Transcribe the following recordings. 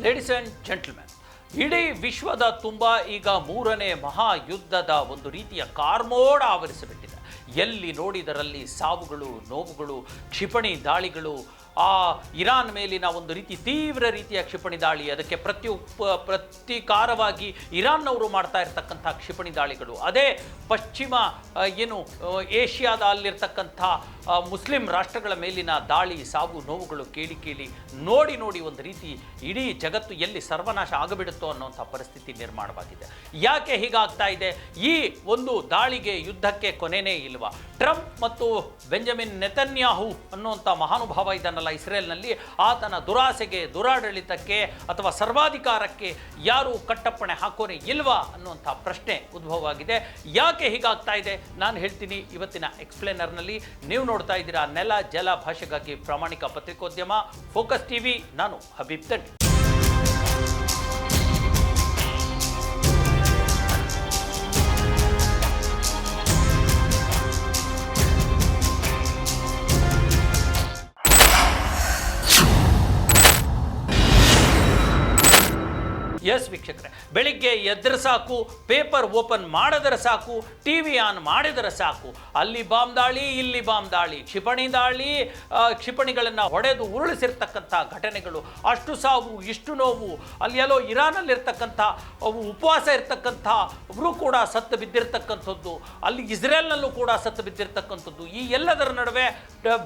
Ladies and gentlemen, ಇಡೀ ವಿಶ್ವದ ತುಂಬ ಈಗ ಮೂರನೇ ಮಹಾಯುದ್ಧದ ಒಂದು ರೀತಿಯ ಕಾರ್ಮೋಡ ಆವರಿಸಿಬಿಟ್ಟಿದೆ. ಎಲ್ಲಿ ನೋಡಿದರಲ್ಲಿ ಸಾವುಗಳು, ನೋವುಗಳು, ಕ್ಷಿಪಣಿ ದಾಳಿಗಳು, ಇರಾನ್ ಮೇಲಿನ ಒಂದು ರೀತಿ ತೀವ್ರ ರೀತಿಯ ಕ್ಷಿಪಣಿ ದಾಳಿ, ಅದಕ್ಕೆ ಪ್ರತೀಕಾರವಾಗಿ ಇರಾನ್ನವರು ಮಾಡ್ತಾ ಇರ್ತಕ್ಕಂಥ ಕ್ಷಿಪಣಿ ದಾಳಿಗಳು, ಅದೇ ಪಶ್ಚಿಮ ಏಷ್ಯಾದ ಅಲ್ಲಿರ್ತಕ್ಕಂಥ ಮುಸ್ಲಿಂ ರಾಷ್ಟ್ರಗಳ ಮೇಲಿನ ದಾಳಿ, ಸಾವು ನೋವುಗಳು ಕೇಳಿ ನೋಡಿ ಒಂದು ರೀತಿ ಇಡೀ ಜಗತ್ತು ಎಲ್ಲಿ ಸರ್ವನಾಶ ಆಗಬಿಡುತ್ತೋ ಅನ್ನೋಂಥ ಪರಿಸ್ಥಿತಿ ನಿರ್ಮಾಣವಾಗಿದೆ. ಯಾಕೆ ಹೀಗಾಗ್ತಾ ಇದೆ? ಈ ಒಂದು ದಾಳಿಗೆ, ಯುದ್ಧಕ್ಕೆ ಕೊನೆಯೇ ಇಲ್ವಾ? ಟ್ರಂಪ್ ಮತ್ತು ಬೆಂಜಮಿನ್ ನೆತನ್ಯಾಹು ಅನ್ನುವಂಥ ಮಹಾನುಭಾವ ಇದನ್ನಲ್ಲ ಇಸ್ರೇಲ್ನಲ್ಲಿ, ಆತನ ದುರಾಸೆಗೆ, ದುರಾಡಳಿತಕ್ಕೆ ಅಥವಾ ಸರ್ವಾಧಿಕಾರಕ್ಕೆ ಯಾರು ಕಟ್ಟಪ್ಪಣೆ ಹಾಕೋನೆ ಇಲ್ವಾ ಅನ್ನುವಂಥ ಪ್ರಶ್ನೆ ಉದ್ಭವವಾಗಿದೆ. ಯಾಕೆ ಹೀಗಾಗ್ತಾ ಇದೆ ನಾನು ಹೇಳ್ತೀನಿ ಇವತ್ತಿನ ಎಕ್ಸ್ಪ್ಲೇನರ್ನಲ್ಲಿ. ನೀವು ನೋಡ್ತಾ ಇದ್ದೀರಾ ನೆಲ ಜಲ ಭಾಷೆಗಾಗಿ ಪ್ರಾಮಾಣಿಕ ಪತ್ರಿಕೋದ್ಯಮ ಫೋಕಸ್ ಟಿವಿ. ನಾನು ಹಬೀಬ್ ದಂಡಿ. ಎಸ್ ವೀಕ್ಷಕರೇ, ಬೆಳಿಗ್ಗೆ ಎದ್ದರೆ ಸಾಕು, ಪೇಪರ್ ಓಪನ್ ಮಾಡಿದರೆ ಸಾಕು, ಟಿವಿ ಆನ್ ಮಾಡಿದರೆ ಸಾಕು, ಅಲ್ಲಿ ಬಾಂಬ್ ದಾಳಿ, ಇಲ್ಲಿ ಬಾಂಬ್ ದಾಳಿ, ಕ್ಷಿಪಣಿ ದಾಳಿ, ಕ್ಷಿಪಣಿಗಳನ್ನು ಹೊಡೆದು ಉರುಳಿಸಿರ್ತಕ್ಕಂಥ ಘಟನೆಗಳು, ಅಷ್ಟು ಸಾವು, ಇಷ್ಟು ನೋವು, ಅಲ್ಲಿ ಎಲ್ಲೋ ಇರಾನಲ್ಲಿರ್ತಕ್ಕಂಥ ಉಪವಾಸ ಇರ್ತಕ್ಕಂಥ ಅವರು ಕೂಡ ಸತ್ತು ಬಿದ್ದಿರ್ತಕ್ಕಂಥದ್ದು, ಅಲ್ಲಿ ಇಸ್ರೇಲ್ನಲ್ಲೂ ಕೂಡ ಸತ್ತು ಬಿದ್ದಿರ್ತಕ್ಕಂಥದ್ದು, ಈ ಎಲ್ಲದರ ನಡುವೆ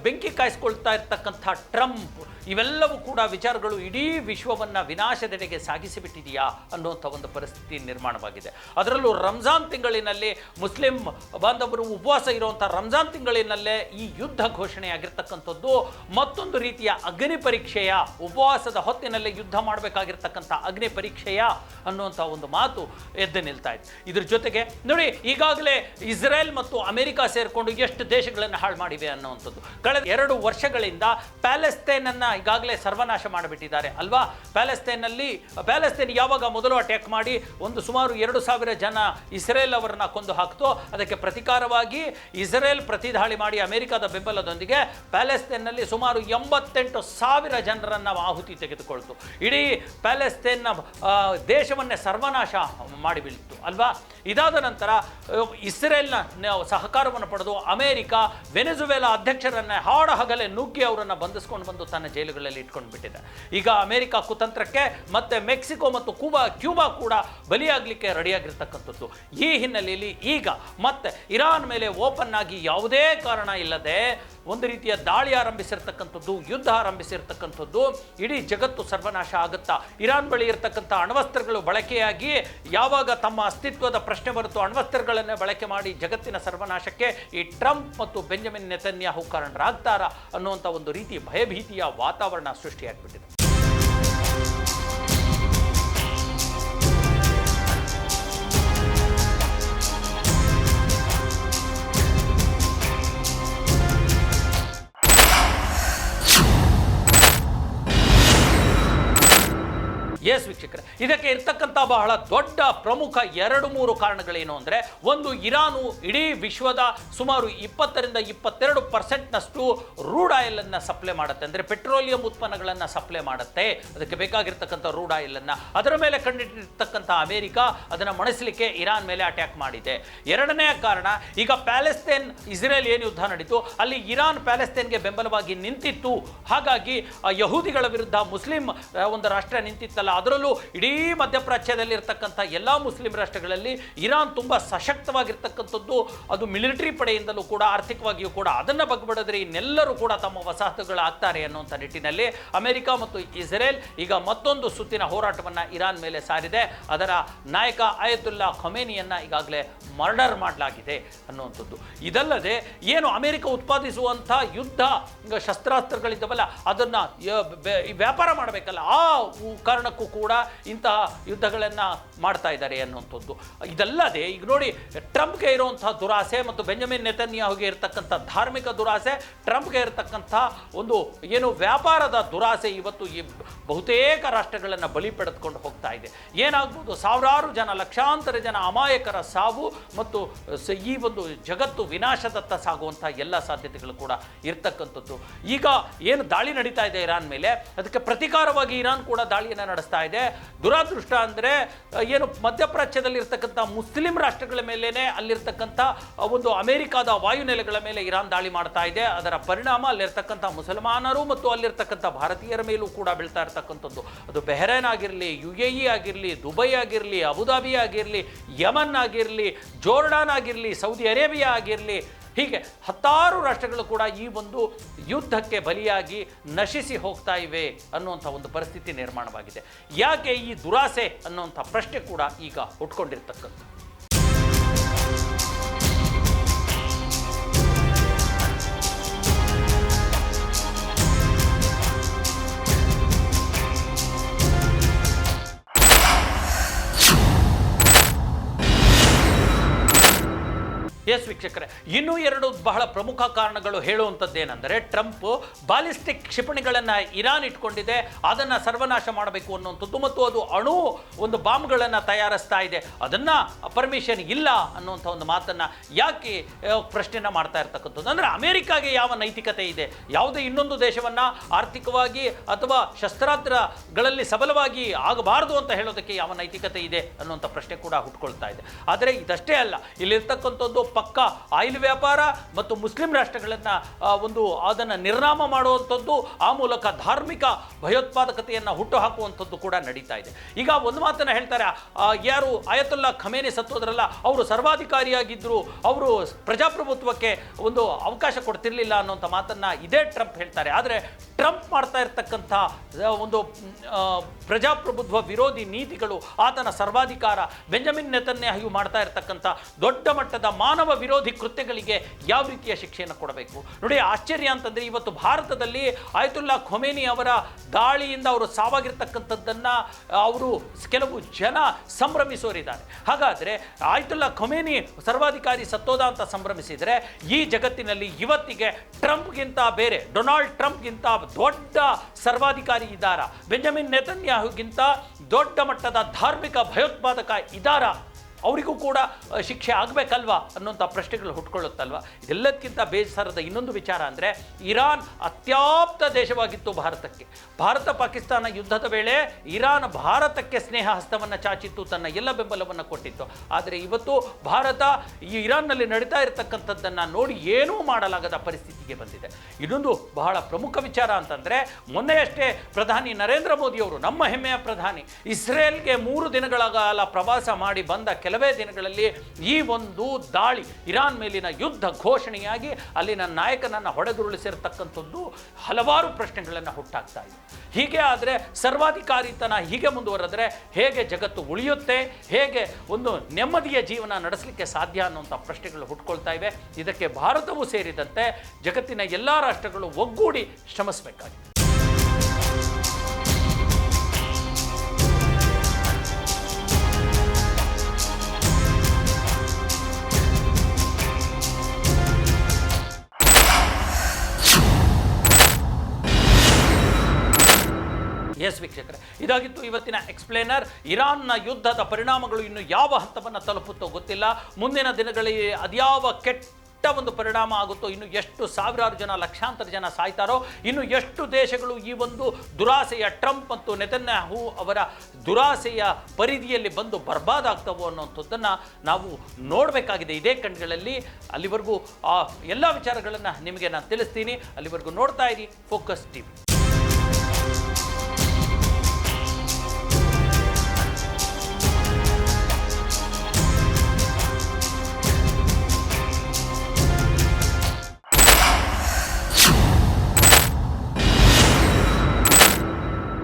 ಬೆಂಕಿ ಕಾಯಿಸ್ಕೊಳ್ತಾ ಇರ್ತಕ್ಕಂಥ ಟ್ರಂಪ್, ಇವೆಲ್ಲವೂ ಕೂಡ ವಿಚಾರಗಳು ಇಡೀ ವಿಶ್ವವನ್ನು ವಿನಾಶದೆಡೆಗೆ ಸಾಗಿಸಿಬಿಟ್ಟಿದೆಯಾ ಅನ್ನುವಂಥ ಒಂದು ಪರಿಸ್ಥಿತಿ ನಿರ್ಮಾಣವಾಗಿದೆ. ಅದರಲ್ಲೂ ರಂಜಾನ್ ತಿಂಗಳಿನಲ್ಲಿ ಮುಸ್ಲಿಂ ಬಾಂಧವರು ಉಪವಾಸ ಇರುವಂಥ ರಂಜಾನ್ ತಿಂಗಳಿನಲ್ಲೇ ಈ ಯುದ್ಧ ಘೋಷಣೆಯಾಗಿರ್ತಕ್ಕಂಥದ್ದು ಮತ್ತೊಂದು ರೀತಿಯ ಅಗ್ನಿ ಪರೀಕ್ಷೆಯ, ಉಪವಾಸದ ಹೊತ್ತಿನಲ್ಲೇ ಯುದ್ಧ ಮಾಡಬೇಕಾಗಿರ್ತಕ್ಕಂಥ ಅಗ್ನಿ ಪರೀಕ್ಷೆಯ ಅನ್ನುವಂಥ ಒಂದು ಮಾತು ಎದ್ದು ನಿಲ್ತಾ ಇದೆ. ಇದ್ರ ಜೊತೆಗೆ ನೋಡಿ, ಈಗಾಗಲೇ ಇಸ್ರೇಲ್ ಮತ್ತು ಅಮೆರಿಕ ಸೇರಿಕೊಂಡು ಎಷ್ಟು ದೇಶಗಳನ್ನು ಹಾಳು ಮಾಡಿವೆ ಅನ್ನುವಂಥದ್ದು. ಕಳೆದ 2 ವರ್ಷಗಳಿಂದ ಪ್ಯಾಲೆಸ್ತೇನನ್ನು ಈಗಾಗಲೇ ಸರ್ವನಾಶ ಮಾಡಿಬಿಟ್ಟಿದ್ದಾರೆ ಅಲ್ವಾ? ಪ್ಯಾಲೆಸ್ತೇನ್ ಯಾವಾಗ ಮೊದಲು ಅಟ್ಯಾಕ್ ಮಾಡಿ ಸುಮಾರು 2,000 ಜನ ಇಸ್ರೇಲ್ ಅವರನ್ನ ಕೊಂದು ಹಾಕ್ತೋ, ಅದಕ್ಕೆ ಪ್ರತಿಕಾರವಾಗಿ ಇಸ್ರೇಲ್ ಪ್ರತಿದಾಳಿ ಮಾಡಿ ಅಮೆರಿಕದ ಬೆಂಬಲದೊಂದಿಗೆ ಪ್ಯಾಲೆಸ್ತೇನ್ನಲ್ಲಿ ಸುಮಾರು 88,000 ಜನರನ್ನು ಆಹುತಿ ತೆಗೆದುಕೊಳ್ತು. ಇಡೀ ಪ್ಯಾಲೆಸ್ತೇನ್ನ ದೇಶವನ್ನೇ ಸರ್ವನಾಶ ಮಾಡಿಬಿಡ್ತು ಅಲ್ವಾ? ಇದಾದ ನಂತರ ಇಸ್ರೇಲ್ನ ಸಹಕಾರವನ್ನು ಪಡೆದು ಅಮೆರಿಕ ವೆನೆಜುವೆಲಾ ಅಧ್ಯಕ್ಷರನ್ನ ಹಗಲೇ ನುಗ್ಗಿ ಅವರನ್ನು ಬಂಧಿಸ್ಕೊಂಡು ಬಂದು ತನ್ನ ಜೈಲುಗಳಲ್ಲಿ ಇಟ್ಕೊಂಡು ಬಿಟ್ಟಿದೆ. ಈಗ ಅಮೆರಿಕ ಕುತಂತ್ರಕ್ಕೆ ಮತ್ತೆ ಮೆಕ್ಸಿಕೋ ಮತ್ತು ಕ್ಯೂಬಾ ಕೂಡ ಬಲಿಯಾಗಲಿಕ್ಕೆ ರೆಡಿಯಾಗಿರ್ತಕ್ಕಂಥದ್ದು. ಈ ಹಿನ್ನೆಲೆಯಲ್ಲಿ ಈಗ ಮತ್ತೆ ಇರಾನ್ ಮೇಲೆ ಓಪನ್ ಆಗಿ ಯಾವುದೇ ಕಾರಣ ಇಲ್ಲದೆ ಒಂದು ರೀತಿಯ ದಾಳಿ ಆರಂಭಿಸಿರ್ತಕ್ಕಂಥದ್ದು, ಯುದ್ಧ ಆರಂಭಿಸಿರ್ತಕ್ಕಂಥದ್ದು. ಇಡೀ ಜಗತ್ತು ಸರ್ವನಾಶ ಆಗುತ್ತಾ? ಇರಾನ್ ಬಳಿ ಇರತಕ್ಕಂಥ ಅಣ್ವಸ್ತ್ರಗಳು ಬಳಕೆಯಾಗಿ ಯಾವಾಗ ತಮ್ಮ ಅಸ್ತಿತ್ವದ ಪ್ರಶ್ನೆ ಬರುತ್ತೋ ಅಣ್ವಸ್ತ್ರಗಳನ್ನೇ ಬಳಕೆ ಮಾಡಿ ಜಗತ್ತಿನ ಸರ್ವನಾಶಕ್ಕೆ ಈ ಟ್ರಂಪ್ ಮತ್ತು ಬೆಂಜಮಿನ್ ನೆತನ್ಯಾಹು ಕಾರಣರಾಗ್ತಾರಾ ಅನ್ನುವಂಥ ಒಂದು ರೀತಿ ಭಯಭೀತಿಯ ವಾತಾವರಣ ಸೃಷ್ಟಿಯಾಗಿಬಿಟ್ಟಿದೆ. ಎಸ್ ವೀಕ್ಷಕರೇ, ಇದಕ್ಕೆ ಇರ್ತಕ್ಕಂಥ ಬಹಳ ದೊಡ್ಡ ಪ್ರಮುಖ 2-3 ಕಾರಣಗಳೇನು ಅಂದರೆ, ಒಂದು, ಇರಾನು ಇಡೀ ವಿಶ್ವದ ಸುಮಾರು 20-22% ರೂಡ್ ಆಯಿಲನ್ನು ಸಪ್ಲೈ ಮಾಡುತ್ತೆ. ಅಂದರೆ ಪೆಟ್ರೋಲಿಯಂ ಉತ್ಪನ್ನಗಳನ್ನು ಸಪ್ಲೈ ಮಾಡುತ್ತೆ. ಅದಕ್ಕೆ ಬೇಕಾಗಿರ್ತಕ್ಕಂಥ ರೂಡ್ ಆಯಿಲನ್ನು ಅದರ ಮೇಲೆ ಕಂಡಿಟ್ಟಿರ್ತಕ್ಕಂಥ ಅಮೆರಿಕ ಅದನ್ನು ಮಣಿಸಲಿಕ್ಕೆ ಇರಾನ್ ಮೇಲೆ ಅಟ್ಯಾಕ್ ಮಾಡಿದೆ. 2ನೇ ಕಾರಣ, ಈಗ ಪ್ಯಾಲೆಸ್ತೇನ್ ಇಸ್ರೇಲ್ ಏನು ಯುದ್ಧ ನಡೀತು ಅಲ್ಲಿ ಇರಾನ್ ಪ್ಯಾಲೆಸ್ತೇನ್ಗೆ ಬೆಂಬಲವಾಗಿ ನಿಂತಿತ್ತು. ಹಾಗಾಗಿ ಯಹೂದಿಗಳ ವಿರುದ್ಧ ಮುಸ್ಲಿಂ ಒಂದು ರಾಷ್ಟ್ರ ನಿಂತಿತ್ತಲ್ಲ, ಅದರಲ್ಲೂ ಇಡೀ ಮಧ್ಯಪ್ರಾಚ್ಯದಲ್ಲಿ ಇರತಕ್ಕಂಥ ಎಲ್ಲ ಮುಸ್ಲಿಂ ರಾಷ್ಟ್ರಗಳಲ್ಲಿ ಇರಾನ್ ತುಂಬ ಸಶಕ್ತವಾಗಿರ್ತಕ್ಕಂಥದ್ದು. ಅದು ಮಿಲಿಟರಿ ಪಡೆಯಿಂದಲೂ ಕೂಡ, ಆರ್ಥಿಕವಾಗಿಯೂ ಕೂಡ ಅದನ್ನು ಬಗ್ಬಿಡಿದ್ರೆ ಇನ್ನೆಲ್ಲರೂ ಕೂಡ ತಮ್ಮ ವಸಾಹತುಗಳಾಗ್ತಾರೆ ಅನ್ನುವಂಥ ನಿಟ್ಟಿನಲ್ಲಿ ಅಮೆರಿಕ ಮತ್ತು ಇಸ್ರೇಲ್ ಈಗ ಮತ್ತೊಂದು ಸುತ್ತಿನ ಹೋರಾಟವನ್ನು ಇರಾನ್ ಮೇಲೆ ಸಾರಿದೆ. ಅದರ ನಾಯಕ ಆಯತುಲ್ಲಾ ಖಮೇನಿಯನ್ನು ಈಗಾಗಲೇ ಮರ್ಡರ್ ಮಾಡಲಾಗಿದೆ ಅನ್ನುವಂಥದ್ದು. ಇದಲ್ಲದೆ ಏನು ಅಮೆರಿಕ ಉತ್ಪಾದಿಸುವಂಥ ಯುದ್ಧ ಶಸ್ತ್ರಾಸ್ತ್ರಗಳಿದ್ದಾವಲ್ಲ ಅದನ್ನು ವ್ಯಾಪಾರ ಮಾಡಬೇಕಲ್ಲ, ಆ ಕಾರಣಕ್ಕೂ ಕೂಡ ಇಂತಹ ಯುದ್ಧಗಳನ್ನು ಮಾಡ್ತಾ ಇದ್ದಾರೆ ಅನ್ನುವಂಥದ್ದು. ಇದಲ್ಲದೆ ಈಗ ನೋಡಿ, ಟ್ರಂಪ್ಗೆ ಇರುವಂತಹ ದುರಾಸೆ ಮತ್ತು ಬೆಂಜಮಿನ್ ನೆತನ್ಯಾಹುಗೆ ಇರತಕ್ಕಂಥ ಧಾರ್ಮಿಕ ದುರಾಸೆ, ಟ್ರಂಪ್ಗೆ ಇರತಕ್ಕಂಥ ಒಂದು ವ್ಯಾಪಾರದ ದುರಾಸೆ ಇವತ್ತು ಈ ಬಹುತೇಕ ರಾಷ್ಟ್ರಗಳನ್ನು ಬಲಿ ಪಡೆದುಕೊಂಡು ಹೋಗ್ತಾ ಇದೆ. ಏನಾಗ್ಬೋದು? ಸಾವಿರಾರು ಜನ, ಲಕ್ಷಾಂತರ ಜನ ಅಮಾಯಕರ ಸಾವು ಮತ್ತು ಈ ಒಂದು ಜಗತ್ತು ವಿನಾಶದತ್ತ ಸಾಗುವಂಥ ಎಲ್ಲ ಸಾಧ್ಯತೆಗಳು ಕೂಡ ಇರ್ತಕ್ಕಂಥದ್ದು. ಈಗ ಏನು ದಾಳಿ ನಡೀತಾ ಇದೆ ಇರಾನ್ ಮೇಲೆ, ಅದಕ್ಕೆ ಪ್ರತಿಕಾರವಾಗಿ ಇರಾನ್ ಕೂಡ ದಾಳಿಯನ್ನು ನಡೆಸ್ತಾ ತೋರಿಸ್ತಾ ಇದೆ. ದುರಾದೃಷ್ಟ ಅಂದರೆ ಏನು ಮಧ್ಯಪ್ರಾಚ್ಯದಲ್ಲಿರ್ತಕ್ಕಂಥ ಮುಸ್ಲಿಂ ರಾಷ್ಟ್ರಗಳ ಮೇಲೇ ಅಲ್ಲಿರ್ತಕ್ಕಂಥ ಒಂದು ಅಮೆರಿಕಾದ ವಾಯುನೆಲೆಗಳ ಮೇಲೆ ಇರಾನ್ ದಾಳಿ ಮಾಡ್ತಾ ಇದೆ. ಅದರ ಪರಿಣಾಮ ಅಲ್ಲಿರ್ತಕ್ಕಂಥ ಮುಸಲ್ಮಾನರು ಮತ್ತು ಅಲ್ಲಿರ್ತಕ್ಕಂಥ ಭಾರತೀಯರ ಮೇಲೂ ಕೂಡ ಬೀಳ್ತಾ ಇರ್ತಕ್ಕಂಥದ್ದು. ಅದು ಬೆಹರೇನ್ ಆಗಿರಲಿ, UAE ಆಗಿರಲಿ, ದುಬೈ ಆಗಿರಲಿ, ಅಬುದಾಬಿ ಆಗಿರಲಿ, ಯಮನ್ ಆಗಿರಲಿ, ಜೋರ್ಡಾನ್ ಆಗಿರಲಿ, ಸೌದಿ ಅರೇಬಿಯಾ ಆಗಿರಲಿ, ಹೀಗೆ ಹತ್ತಾರು ರಾಷ್ಟ್ರಗಳು ಕೂಡ ಈ ಒಂದು ಯುದ್ಧಕ್ಕೆ ಬಲಿಯಾಗಿ ನಶಿಸಿ ಹೋಗ್ತಾ ಇವೆ ಅನ್ನುವಂಥ ಒಂದು ಪರಿಸ್ಥಿತಿ ನಿರ್ಮಾಣವಾಗಿದೆ. ಯಾಕೆ ಈ ದುರಾಸೆ ಅನ್ನುವಂಥ ಪ್ರಶ್ನೆ ಕೂಡ ಈಗ ಹುಟ್ಕೊಂಡಿರ್ತಕ್ಕಂಥದ್ದು. ಎಸ್ ವೀಕ್ಷಕರೇ, ಇನ್ನೂ ಎರಡು ಬಹಳ ಪ್ರಮುಖ ಕಾರಣಗಳು ಹೇಳುವಂಥದ್ದೇನೆಂದರೆ, ಟ್ರಂಪ್ ಬಾಲಿಸ್ಟಿಕ್ ಕ್ಷಿಪಣಿಗಳನ್ನು ಇರಾನ್ ಇಟ್ಕೊಂಡಿದೆ, ಅದನ್ನು ಸರ್ವನಾಶ ಮಾಡಬೇಕು ಅನ್ನುವಂಥದ್ದು, ಮತ್ತು ಅದು ಅಣು ಒಂದು ಬಾಂಬ್ಗಳನ್ನು ತಯಾರಿಸ್ತಾ ಇದೆ, ಅದನ್ನು ಪರ್ಮಿಷನ್ ಇಲ್ಲ ಅನ್ನುವಂಥ ಒಂದು ಮಾತನ್ನು ಯಾಕೆ ಪ್ರಶ್ನೆನ ಮಾಡ್ತಾ ಇರ್ತಕ್ಕಂಥದ್ದು. ಅಂದರೆ ಅಮೆರಿಕಾಗೆ ಯಾವ ನೈತಿಕತೆ ಇದೆ, ಯಾವುದೇ ಇನ್ನೊಂದು ದೇಶವನ್ನು ಆರ್ಥಿಕವಾಗಿ ಅಥವಾ ಶಸ್ತ್ರಾಸ್ತ್ರಗಳಲ್ಲಿ ಸಬಲವಾಗಿ ಆಗಬಾರದು ಅಂತ ಹೇಳೋದಕ್ಕೆ ಯಾವ ನೈತಿಕತೆ ಇದೆ ಅನ್ನುವಂಥ ಪ್ರಶ್ನೆ ಕೂಡ ಹುಟ್ಕೊಳ್ತಾ ಇದೆ. ಆದರೆ ಇದಷ್ಟೇ ಅಲ್ಲ, ಇಲ್ಲಿರ್ತಕ್ಕಂಥದ್ದು ಪಕ್ಕ ಆಯಿಲ್ ವ್ಯಾಪಾರ ಮತ್ತು ಮುಸ್ಲಿಂ ರಾಷ್ಟ್ರಗಳನ್ನು ಅದನ್ನು ನಿರ್ನಾಮ ಮಾಡುವಂಥದ್ದು, ಆ ಮೂಲಕ ಧಾರ್ಮಿಕ ಭಯೋತ್ಪಾದಕತೆಯನ್ನು ಹುಟ್ಟುಹಾಕುವಂಥದ್ದು ಕೂಡ ನಡೀತಾ ಇದೆ. ಈಗ ಒಂದು ಮಾತನ್ನು ಹೇಳ್ತಾರೆ, ಯಾರು ಆಯತುಲ್ಲಾ ಖಮೇನಿ ಸತ್ತೋದ್ರಲ್ಲ, ಅವರು ಸರ್ವಾಧಿಕಾರಿಯಾಗಿದ್ದರು, ಅವರು ಪ್ರಜಾಪ್ರಭುತ್ವಕ್ಕೆ ಒಂದು ಅವಕಾಶ ಕೊಡ್ತಿರ್ಲಿಲ್ಲ ಅನ್ನೋಂಥ ಮಾತನ್ನು ಇದೇ ಟ್ರಂಪ್ ಹೇಳ್ತಾರೆ. ಆದರೆ ಟ್ರಂಪ್ ಮಾಡ್ತಾ ಇರ್ತಕ್ಕಂಥ ಒಂದು ಪ್ರಜಾಪ್ರಭುತ್ವ ವಿರೋಧಿ ನೀತಿಗಳು, ಆತನ ಸರ್ವಾಧಿಕಾರ, ಬೆಂಜಮಿನ್ ನೆತನ್ಯಾಹು ಮಾಡ್ತಾ ಇರ್ತಕ್ಕಂಥ ದೊಡ್ಡ ಮಟ್ಟದ ಮಾನವ ವಿರೋಧಿ ಕೃತ್ಯಗಳಿಗೆ ಯಾವ ರೀತಿಯ ಶಿಕ್ಷೆಯನ್ನು ಕೊಡಬೇಕು ನೋಡಿ. ಆಶ್ಚರ್ಯ ಅಂತಂದರೆ, ಇವತ್ತು ಭಾರತದಲ್ಲಿ ಆಯತುಲ್ಲಾ ಖೊಮೇನಿ ಅವರ ದಾಳಿಯಿಂದ ಅವರು ಸಾವಾಗಿರ್ತಕ್ಕಂಥದ್ದನ್ನು ಅವರು ಕೆಲವು ಜನ ಸಂಭ್ರಮಿಸೋರಿದ್ದಾರೆ. ಹಾಗಾದರೆ ಆಯತುಲ್ಲಾ ಖೊಮೇನಿ ಸರ್ವಾಧಿಕಾರಿ ಸತ್ತೋದ ಅಂತ ಸಂಭ್ರಮಿಸಿದರೆ, ಈ ಜಗತ್ತಿನಲ್ಲಿ ಇವತ್ತಿಗೆ ಟ್ರಂಪ್ಗಿಂತ ಬೇರೆ, ಡೊನಾಲ್ಡ್ ಟ್ರಂಪ್ಗಿಂತ ದೊಡ್ಡ ಸರ್ವಾಧಿಕಾರಿ ಇದ್ದಾರಾ? ಬೆಂಜಮಿನ್ ನೆತನ್ಯಾಹುಗಿಂತ ದೊಡ್ಡ ಮಟ್ಟದ ಧಾರ್ಮಿಕ ಭಯೋತ್ಪಾದಕ ಇದ್ದಾರಾ? ಅವರಿಗೂ ಕೂಡ ಶಿಕ್ಷೆ ಆಗಬೇಕಲ್ವಾ ಅನ್ನೋಂಥ ಪ್ರಶ್ನೆಗಳು ಹುಟ್ಕೊಳ್ಳುತ್ತಲ್ವ. ಇದೆಲ್ಲದಕ್ಕಿಂತ ಬೇಸರದ ಇನ್ನೊಂದು ವಿಚಾರ ಅಂದರೆ, ಇರಾನ್ ಅತ್ಯಾಪ್ತ ದೇಶವಾಗಿತ್ತು ಭಾರತಕ್ಕೆ. ಭಾರತ ಪಾಕಿಸ್ತಾನ ಯುದ್ಧದ ವೇಳೆ ಇರಾನ್ ಭಾರತಕ್ಕೆ ಸ್ನೇಹ ಹಸ್ತವನ್ನು ಚಾಚಿತ್ತು, ತನ್ನ ಎಲ್ಲ ಬೆಂಬಲವನ್ನು ಕೊಟ್ಟಿತ್ತು. ಆದರೆ ಇವತ್ತು ಭಾರತ ಈ ಇರಾನ್ನಲ್ಲಿ ನಡೀತಾ ಇರತಕ್ಕಂಥದ್ದನ್ನು ನೋಡಿ ಏನೂ ಮಾಡಲಾಗದ ಪರಿಸ್ಥಿತಿಗೆ ಬಂದಿದೆ. ಇನ್ನೊಂದು ಬಹಳ ಪ್ರಮುಖ ವಿಚಾರ ಅಂತಂದರೆ, ಮೊನ್ನೆಯಷ್ಟೇ ಪ್ರಧಾನಿ ನರೇಂದ್ರ ಮೋದಿಯವರು, ನಮ್ಮ ಹೆಮ್ಮೆಯ ಪ್ರಧಾನಿ, ಇಸ್ರೇಲ್ಗೆ 3 ದಿನಗಳ ಕಾಲ ಪ್ರವಾಸ ಮಾಡಿ ಬಂದ ಕೆಲವೇ ದಿನಗಳಲ್ಲಿ ಈ ಒಂದು ದಾಳಿ, ಇರಾನ್ ಮೇಲಿನ ಯುದ್ಧ ಘೋಷಣೆಯಾಗಿ ಅಲ್ಲಿನ ನಾಯಕನನ್ನು ಹೊಡೆದುರುಳಿಸಿರ್ತಕ್ಕಂಥದ್ದು ಹಲವಾರು ಪ್ರಶ್ನೆಗಳನ್ನು ಹುಟ್ಟಾಕ್ತಾ ಇದೆ. ಹೀಗೆ ಆದರೆ ಸರ್ವಾಧಿಕಾರಿತನ ಹೀಗೆ ಮುಂದುವರೆದರೆ ಹೇಗೆ ಜಗತ್ತು ಉಳಿಯುತ್ತೆ, ಹೇಗೆ ಒಂದು ನೆಮ್ಮದಿಯ ಜೀವನ ನಡೆಸಲಿಕ್ಕೆ ಸಾಧ್ಯ ಅನ್ನುವಂಥ ಪ್ರಶ್ನೆಗಳು ಹುಟ್ಕೊಳ್ತಾ ಇವೆ. ಇದಕ್ಕೆ ಭಾರತವೂ ಸೇರಿದಂತೆ ಜಗತ್ತಿನ ಎಲ್ಲ ರಾಷ್ಟ್ರಗಳು ಒಗ್ಗೂಡಿ ಶ್ರಮಿಸಬೇಕಾಗಿದೆ. ಎಸ್ ವೀಕ್ಷಕರೇ, ಇದಾಗಿತ್ತು ಇವತ್ತಿನ ಎಕ್ಸ್ಪ್ಲೇನರ್. ಇರಾನ್ನ ಯುದ್ಧದ ಪರಿಣಾಮಗಳು ಇನ್ನು ಯಾವ ಹಂತವನ್ನು ತಲುಪುತ್ತೋ ಗೊತ್ತಿಲ್ಲ. ಮುಂದಿನ ದಿನಗಳಲ್ಲಿ ಅದ್ಯಾವ ಕೆಟ್ಟ ಒಂದು ಪರಿಣಾಮ ಆಗುತ್ತೋ, ಇನ್ನು ಎಷ್ಟು ಸಾವಿರಾರು ಜನ, ಲಕ್ಷಾಂತರ ಜನ ಸಾಯ್ತಾರೋ, ಇನ್ನು ಎಷ್ಟು ದೇಶಗಳು ಈ ಒಂದು ದುರಾಸೆಯ ಟ್ರಂಪ್ ಮತ್ತು ನೆತನ್ಯಾಹು ಅವರ ದುರಾಸೆಯ ಪರಿಧಿಯಲ್ಲಿ ಬಂದು ಬರ್ಬಾದಾಗ್ತವೋ ಅನ್ನೋಂಥದ್ದನ್ನು ನಾವು ನೋಡಬೇಕಾಗಿದೆ ಇದೇ ಕಣ್ಗಳಲ್ಲಿ. ಅಲ್ಲಿವರೆಗೂ ಎಲ್ಲ ವಿಚಾರಗಳನ್ನು ನಿಮಗೆ ನಾನು ತಿಳಿಸ್ತೀನಿ. ಅಲ್ಲಿವರೆಗೂ ನೋಡ್ತಾ ಇರಿ ಫೋಕಸ್ ಟಿವಿ.